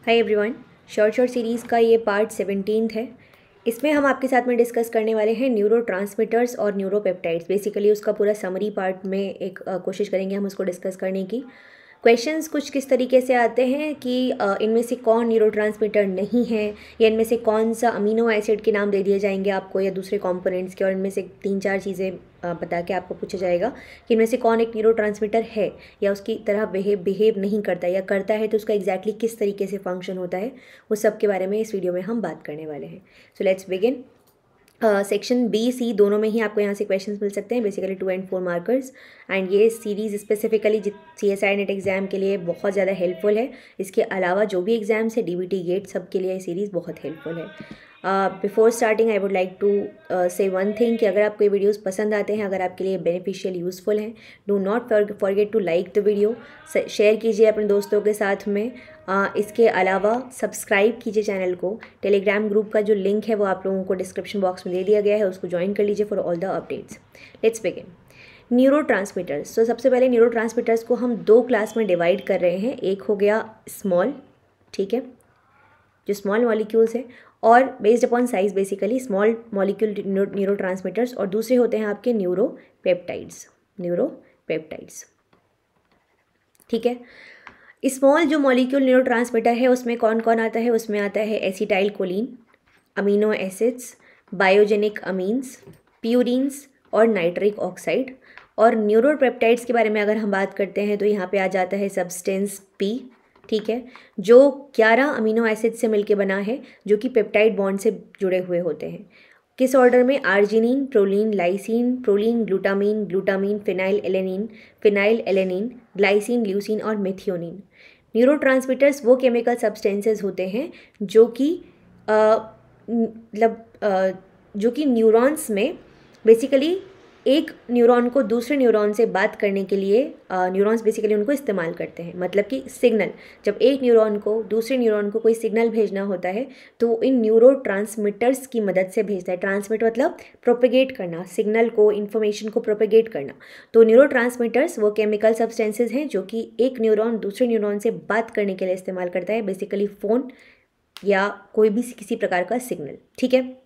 Hi everyone, short series का ये part 17 है। इसमें हम आपके साथ में डिस्कस करने वाले हैं न्यूरोट्रांसमीटर्स और न्यूरोपेप्टाइड्स। बेसिकली उसका पूरा समरी पार्ट में एक कोशिश करेंगे हम उसको डिस्कस करने की। क्वेश्चंस कुछ किस तरीके से आते हैं कि इनमें से कौन न्यूरोट्रांसमीटर नहीं है, या इनमें से कौन सा अमीनो एसिड के नाम दे दिए जाएंगे आपको या दूसरे कंपोनेंट्स के, और इनमें से 3-4 चीज़ें बता के आपको पूछा जाएगा कि इनमें से कौन एक न्यूरोट्रांसमीटर है या उसकी तरह बिहेव नहीं करता, या करता है तो उसका एग्जैक्टली किस तरीके से फंक्शन होता है, उस सब के बारे में इस वीडियो में हम बात करने वाले हैं। So let's begin. Section B C दोनों में ही आपको यहाँ से क्वेश्चंस मिल सकते हैं, बेसिकली 2 and 4 मार्कर्स। एंड ये series specifically CSI net exam के लिए बहुत ज़्यादा हेल्पफुल है। इसके अलावा जो भी एग्ज़ाम्स है DBT गेट, सब के लिए ये सीरीज़ बहुत हेल्पफुल है। Before starting I would like to say one thing कि अगर आपको ये वीडियोस पसंद आते हैं, अगर आपके लिए बेनिफिशियल यूज़फुल हैं, do not forget to like the video, share कीजिए अपने दोस्तों के साथ में। इसके अलावा सब्सक्राइब कीजिए चैनल को। टेलीग्राम ग्रुप का जो लिंक है वो आप लोगों को डिस्क्रिप्शन बॉक्स में दे दिया गया है, उसको ज्वाइन कर लीजिए for all the updates. Let's begin. Neurotransmitters. तो सबसे पहले न्यूरोट्रांसमीटर्स को हम 2 क्लास में डिवाइड कर रहे हैं। एक हो गया स्मॉल, ठीक है, जो स्मॉल मॉलिक्यूल्स है और based upon size basically small molecule neurotransmitters, और दूसरे होते हैं आपके न्यूरोपेप्टाइड्स, ठीक है। स्मॉल जो मॉलिक्यूल न्यूरोट्रांसमीटर है उसमें कौन कौन आता है? उसमें आता है acetyl choline, amino acids, biogenic amines, purines और नाइट्रिक ऑक्साइड। और न्यूरोपेप्टाइड्स के बारे में अगर हम बात करते हैं तो यहाँ पे आ जाता है सब्सटेंस पी, ठीक है, जो 11 अमीनो एसिड से मिलके बना है, जो कि पेप्टाइड बॉन्ड से जुड़े हुए होते हैं। किस ऑर्डर में? Arginine, proline, lysine, proline, glutamine, phenyl alanine, glycine, leucine और मेथियोनिन। न्यूरोट्रांसमीटर्स वो केमिकल सब्सटेंसेस होते हैं जो कि न्यूरॉन्स में बेसिकली एक न्यूरॉन को दूसरे न्यूरॉन से बात करने के लिए न्यूरॉन्स बेसिकली उनको इस्तेमाल करते हैं। मतलब कि सिग्नल, जब एक न्यूरॉन को दूसरे न्यूरॉन को कोई सिग्नल भेजना होता है तो इन न्यूरोट्रांसमीटर्स की मदद से भेजता है। ट्रांसमिट मतलब प्रोपेगेट करना, सिग्नल को, इन्फॉर्मेशन को प्रोपेगेट करना। तो न्यूरोट्रांसमीटर्स वो केमिकल सब्सटेंसेज हैं जो कि एक न्यूरॉन दूसरे न्यूरॉन से बात करने के लिए इस्तेमाल करता है, बेसिकली फ़ोन या कोई भी किसी प्रकार का सिग्नल, ठीक है।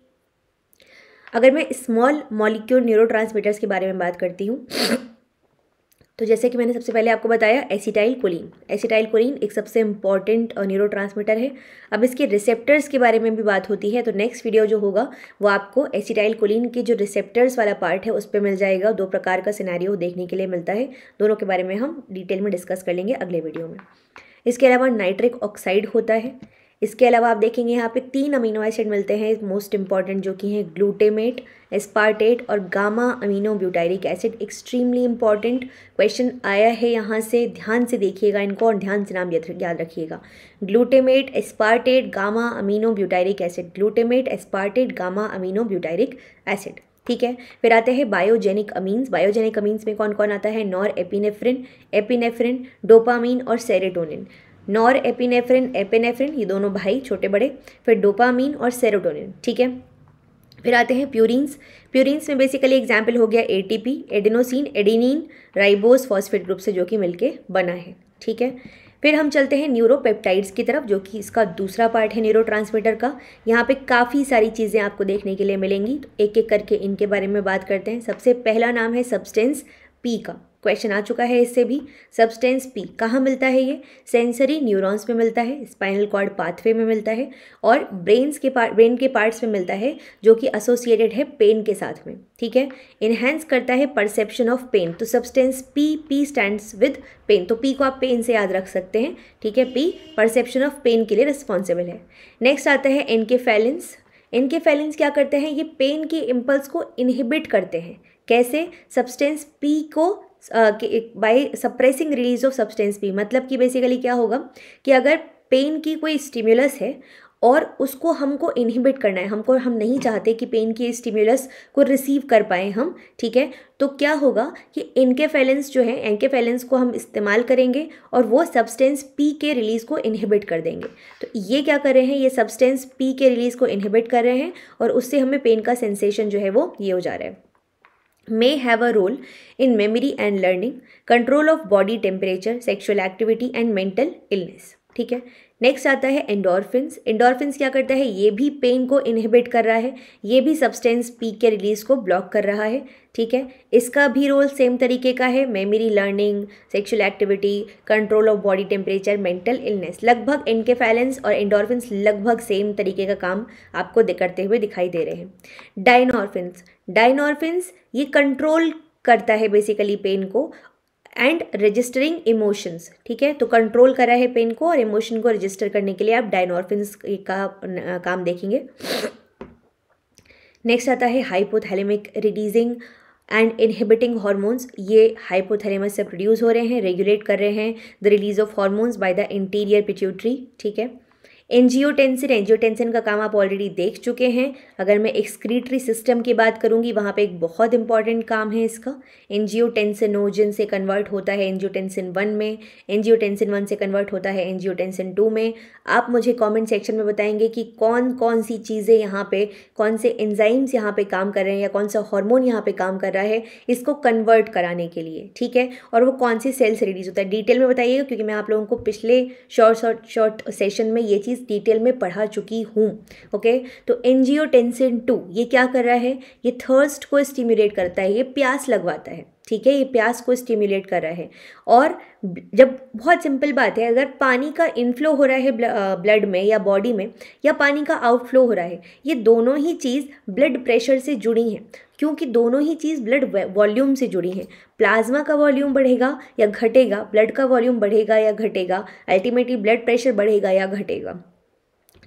अगर मैं स्मॉल मॉलिक्यूल न्यूरोट्रांसमीटर्स के बारे में बात करती हूँ तो जैसे कि मैंने सबसे पहले आपको बताया एसिटाइल कोलिन एक सबसे इम्पॉर्टेंट न्यूरोट्रांसमीटर है। अब इसके रिसेप्टर्स के बारे में भी बात होती है, तो नेक्स्ट वीडियो जो होगा वो आपको एसिटाइल कोलिन के जो रिसेप्टर्स वाला पार्ट है उस पर मिल जाएगा। 2 प्रकार का सिनेरियो देखने के लिए मिलता है, दोनों के बारे में हम डिटेल में डिस्कस कर लेंगे अगले वीडियो में। इसके अलावा नाइट्रिक ऑक्साइड होता है। इसके अलावा आप देखेंगे यहाँ पे 3 अमीनो एसिड मिलते हैं मोस्ट इंपॉर्टेंट, जो कि हैं ग्लूटेमेट, एस्पार्टेट और gamma amino butyric acid. Extremely important question आया है यहाँ से, ध्यान से देखिएगा इनको और ध्यान से नाम याद रखिएगा। Glutamate, aspartate, gamma amino butyric acid, glutamate, aspartate, gamma amino butyric acid, ठीक है। फिर आते हैं बायोजेनिक अमीन्स। बायोजेनिक अमीन्स में कौन कौन आता है? नॉर एपिनेफ्रिन, डोपामीन और सेरोटोनिन। नॉर एपिनेफ्रिन ये दोनों भाई छोटे बड़े, फिर डोपामीन और सेरोटोनिन, ठीक है। फिर आते हैं प्यूरिन्स में बेसिकली एग्जाम्पल हो गया ATP, adenosine, adenine, ribose phosphate group से जो कि मिलके बना है, ठीक है। फिर हम चलते हैं न्यूरोपेप्टाइड्स की तरफ, जो कि इसका दूसरा पार्ट है न्यूरोट्रांसमीटर का। यहाँ पे काफ़ी सारी चीज़ें आपको देखने के लिए मिलेंगी, तो एक एक करके इनके बारे में बात करते हैं। सबसे पहला नाम है सब्सटेंस पी का, क्वेश्चन आ चुका है इससे भी। सब्सटेंस पी कहाँ मिलता है? ये सेंसरी न्यूरॉन्स में मिलता है, स्पाइनल कॉर्ड पाथवे में मिलता है और ब्रेन के पार्ट्स में मिलता है, जो कि एसोसिएटेड है पेन के साथ में, ठीक है। इन्हेंस करता है परसेप्शन ऑफ पेन। तो substance P stands with pain, तो पी को आप पेन से याद रख सकते हैं, ठीक है। पी परसेप्शन ऑफ पेन के लिए रिस्पॉन्सिबल है। नेक्स्ट आता है एनकेफेलिन्स क्या करते हैं? ये पेन के इम्पल्स को इनहिबिट करते हैं। कैसे? सब्सटेंस पी को by suppressing release of substance P. मतलब कि बेसिकली क्या होगा कि अगर पेन की कोई स्टिमुलस है और उसको हमको इनहिबिट करना है, हम नहीं चाहते कि पेन की स्टिमुलस को रिसीव कर पाएँ हम, ठीक है, तो क्या होगा कि एनकेफेलिन्स जो है, एनकेफेलिन्स को हम इस्तेमाल करेंगे और वो सब्सटेंस पी के रिलीज़ को इनहिबिट कर देंगे। तो ये क्या कर रहे हैं? ये सब्सटेंस पी के रिलीज़ को इनहिबिट कर रहे हैं और उससे हमें पेन का सेंसेशन जो है वो ये हो जा रहा है। may have a role in memory and learning, control of body temperature, sexual activity and mental illness. ठीक है। नेक्स्ट आता है एंडोर्फिन्स। एंडोर्फिन्स क्या करता है, ये भी पेन को इनहिबिट कर रहा है, ये भी सब्सटेंस पी के रिलीज को ब्लॉक कर रहा है, ठीक है। इसका भी रोल सेम तरीके का है, memory, learning, sexual activity, control of body temperature, mental illness. लगभग एनकेफेलिन्स और एंडोर्फिन्स लगभग सेम तरीके का काम आपको करते हुए दिखाई दे रहे हैं। डायनोर्फिन्स, डायनोर्फिन्स ये कंट्रोल करता है बेसिकली पेन को एंड रजिस्टरिंग इमोशंस, ठीक है। तो कंट्रोल करा है पेन को और इमोशन को रजिस्टर करने के लिए आप डायनोर्फिन्स का काम देखेंगे। नेक्स्ट आता है hypothalamic releasing and inhibiting hormones. ये हाइपोथैलेमस से प्रोड्यूस हो रहे हैं, रेगुलेट कर रहे हैं the release of hormones by the interior pituitary, ठीक है। एंजियोटेंसिन, एंजियोटेंसिन का काम आप ऑलरेडी देख चुके हैं। अगर मैं एक्सक्रीटरी सिस्टम की बात करूंगी वहाँ पे एक बहुत इंपॉर्टेंट काम है इसका। एंजियोटेंसिनोजन से कन्वर्ट होता है एंजियोटेंसिन 1 में, एंजियोटेंसिन 1 से कन्वर्ट होता है एंजियोटेंसिन 2 में। आप मुझे कमेंट सेक्शन में बताएंगे कि कौन कौन सी चीज़ें यहाँ पे, कौन से एंजाइम्स यहाँ पे काम कर रहे हैं या कौन सा हार्मोन यहाँ पे काम कर रहा है इसको कन्वर्ट कराने के लिए, ठीक है। और वो कौन सी सेल से रिलीज होता है डिटेल में बताइएगा, क्योंकि मैं आप लोगों को पिछले शॉर्ट सेशन में ये चीज़ डिटेल में पढ़ा चुकी हूँ, ओके। तो एंजियोटेंसिन 2 ये क्या कर रहा है, ये थर्स्ट को स्टिम्युलेट करता है, ये प्यास लगवाता है, ठीक है। ये प्यास को स्टिम्युलेट कर रहा है। और जब, बहुत सिंपल बात है, अगर पानी का इनफ्लो हो रहा है ब्लड में या बॉडी में, या पानी का आउटफ्लो हो रहा है, ये दोनों ही चीज़ ब्लड प्रेशर से जुड़ी हैं, क्योंकि दोनों ही चीज़ ब्लड वॉल्यूम से जुड़ी हैं। प्लाज्मा का वॉल्यूम बढ़ेगा या घटेगा, ब्लड का वॉल्यूम बढ़ेगा या घटेगा, अल्टीमेटली ब्लड प्रेशर बढ़ेगा या घटेगा,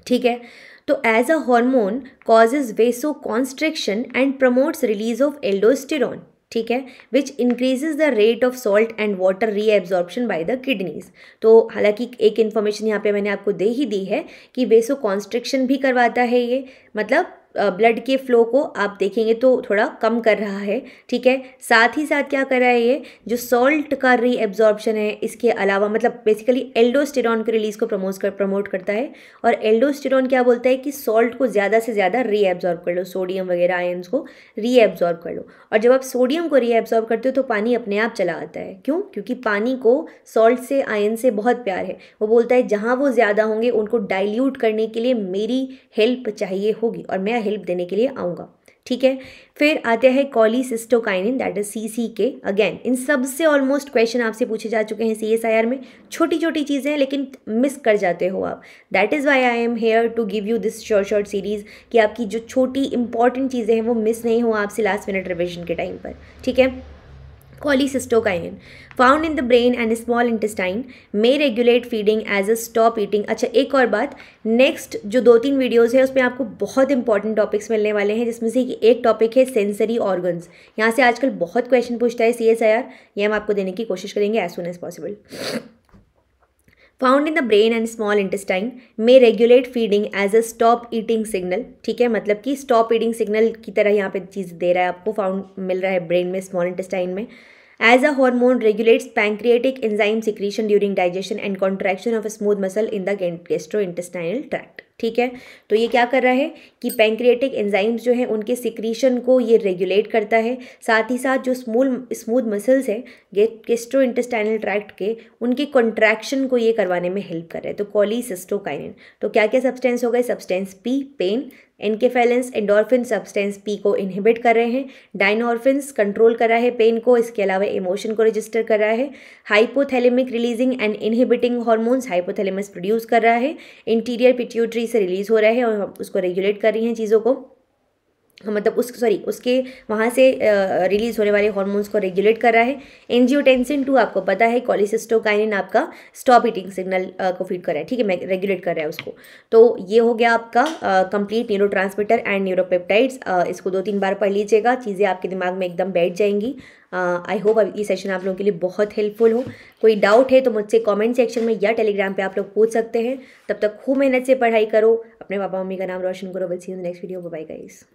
ठीक है। तो as a hormone causes vasoconstriction and promotes release of aldosterone, ठीक है, which increases the rate of salt and water reabsorption by the kidneys. तो हालांकि एक इन्फॉर्मेशन यहाँ पे मैंने आपको दे ही दी है कि वेसो कॉन्स्ट्रिक्शन भी करवाता है ये, मतलब ब्लड के फ्लो को आप देखेंगे तो थोड़ा कम कर रहा है, ठीक है। साथ ही साथ क्या कर रहा है, ये जो सॉल्ट का रीएब्जॉर्प्शन है, इसके अलावा मतलब बेसिकली एल्डोस्टेरॉन के रिलीज को प्रमोट करता है। और एल्डोस्टेरॉन क्या बोलता है कि सॉल्ट को ज़्यादा से ज़्यादा रीएब्जॉर्ब कर लो, सोडियम वगैरह आयन्स को रीएब्जॉर्ब कर लो। और जब आप सोडियम को रीएब्जॉर्ब करते हो तो पानी अपने आप चला आता है, क्यों? क्योंकि पानी को सॉल्ट से, आयन से बहुत प्यार है। वो बोलता है जहाँ वो ज़्यादा होंगे उनको डाइल्यूट करने के लिए मेरी हेल्प चाहिए होगी और मैं हेल्प देने के लिए आऊँगा, ठीक है। फिर आते हैं cholecystokinin, that is CCK। Again इन सब से ऑलमोस्ट क्वेश्चन आपसे पूछे जा चुके हैं CSIR में। छोटी छोटी चीज़ें हैं लेकिन मिस कर जाते हो आप। That is why I am here to give you this short series, कि आपकी जो छोटी इंपॉर्टेंट चीज़ें हैं वो मिस नहीं हो आपसे लास्ट मिनट रिविजन के टाइम पर, ठीक है। Cholecystokinin found in the brain and small intestine may regulate feeding as a stop eating। अच्छा, एक और बात, नेक्स्ट जो 2-3 वीडियोस है उसमें आपको बहुत इंपॉर्टेंट टॉपिक्स मिलने वाले हैं, जिसमें से कि एक टॉपिक है सेंसरी ऑर्गन्स। यहाँ से आजकल बहुत क्वेश्चन पूछता है CSIR, ये हम आपको देने की कोशिश करेंगे as soon as possible. Found in the brain and small intestine में regulate feeding as a stop eating signal, ठीक है। मतलब कि स्टॉप ईटिंग सिग्नल की तरह यहाँ पे चीज़ दे रहा है आपको, फाउंड मिल रहा है ब्रेन में, स्मॉल इंटेस्टाइन में। As a hormone regulates pancreatic enzyme secretion during digestion and contraction of smooth muscle in the gastrointestinal tract, ठीक है। तो ये क्या कर रहा है कि पैंक्रियाटिक एंजाइम्स जो हैं उनके सिक्रीशन को ये रेगुलेट करता है। साथ ही साथ जो स्मूथ मसल्स है गैस्ट्रोइंटेस्टाइनल ट्रैक्ट के, उनके कॉन्ट्रैक्शन को ये करवाने में हेल्प कर रहा है। तो कॉलीसिस्टोकाइनिन, तो क्या क्या सब्सटेंस हो गए, substance P pain, enkephalins endorphin substance P को इनहिबिट कर रहे हैं, डायनोर्फिन्स कंट्रोल कर रहा है पेन को, इसके अलावा इमोशन को रजिस्टर कर रहा है, hypothalamic releasing and inhibiting hormones hypothalamus produce कर रहा है, इंटीरियर पिट्यूटरी से रिलीज हो रहा है और उसको रेगुलेट कर रही हैं चीज़ों को, मतलब उसके वहाँ से रिलीज होने वाले हार्मोन्स को रेगुलेट कर रहा है। एंजियोटेंसिन 2 आपको पता है, कॉलीसिस्टोकाइनिन आपका स्टॉप ईटिंग सिग्नल को फीड कर रहा है, ठीक है, रेगुलेट कर रहा है उसको। तो ये हो गया आपका कंप्लीट न्यूरोट्रांसमीटर एंड न्यूरोपेप्टाइड्स। इसको 2-3 बार पढ़ लीजिएगा, चीज़ें आपके दिमाग में एकदम बैठ जाएंगी। आई होप ये सेशन आप लोगों के लिए बहुत हेल्पफुल हो। कोई डाउट है तो मुझसे कमेंट सेक्शन में या टेलीग्राम पे आप लोग पूछ सकते हैं। तब तक खूब मेहनत से पढ़ाई करो, अपने पापा मम्मी का नाम रोशन करो। Will see you in the next video, bye bye guys.